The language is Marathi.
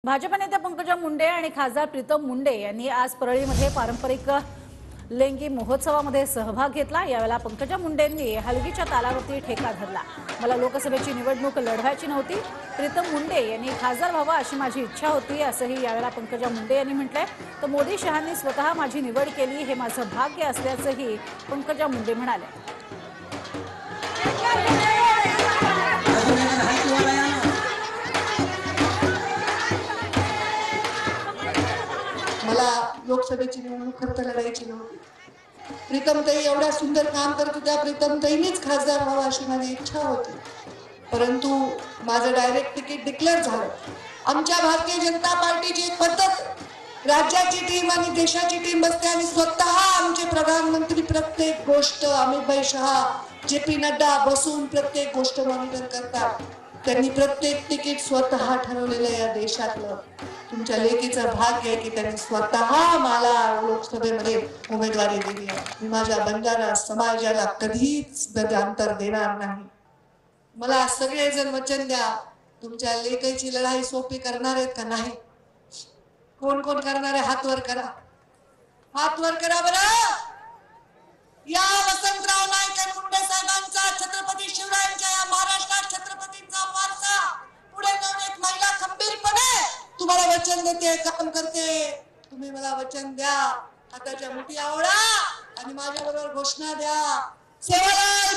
भाजप नेत्या पंकजा मुंडे आणि खासदार प्रीतम मुंडे यांनी आज परळीमध्ये पारंपरिक लेंगी महोत्सवामध्ये सहभाग घेतला। यावेळेला पंकजा मुंडेंनी हलगीच्या तालावरती ठेका धरला। मला लोकसभेची निवडणूक लढवायची नव्हती, प्रीतम मुंडे यांनी खासदार व्हावा अशी माझी इच्छा होती असंही यावेळेला पंकजा मुंडे यांनी म्हटलंय। तर मोदी शहांनी स्वतः माझी निवड केली, हे माझं भाग्य असल्याचंही पंकजा मुंडे म्हणाले। मला लोकसभेची निवडणूक खरं तर लढायची नव्हती। प्रीतमताई एवढा सुंदर काम करत होत्या, प्रीतमताईंनीच खासदार व्हावं अशी माझी इच्छा होती, परंतु माझं डायरेक्ट तिकीट डिक्लेअर झालं। आमच्या भारतीय जनता पार्टीची एक पद्धत, राज्याची टीम आणि देशाची टीम बसते आणि स्वतः आमचे प्रधानमंत्री प्रत्येक गोष्ट, अमित भाई शहा, JP नड्डा बसून प्रत्येक गोष्ट मॉनिटर करतात। त्यांनी प्रत्येक तिकीट स्वतः ठरवलेलं या देशातलं। तुमच्या लेकीचं भाग्य आहे की त्यांनी स्वतः मला लोकसभेमध्ये उमेदवारी दिली आहे। मी माझ्या बंजारा समाजाला कधीच अंतर देणार नाही। मला सगळेजण वचन द्या, तुमच्या लेकीची लढाई सोपी करणार आहेत का नाही? कोण कोण करणार आहे? हात वर करा, हात वर करा बरं। या वसंतराव नाईक आणि मुंडे साहेबांचा, छत्रपती शिवरायांच्या या महाराष्ट्रात छत्रपतींचा वारसा पुढे नेऊन एक महिला खंबीरपणे तुम्हाला वचन देते, काम करते। तुम्ही मला वचन द्या, हाताच्या मुठी आवळा आणि माझ्या बरोबर घोषणा द्या, सेवालाल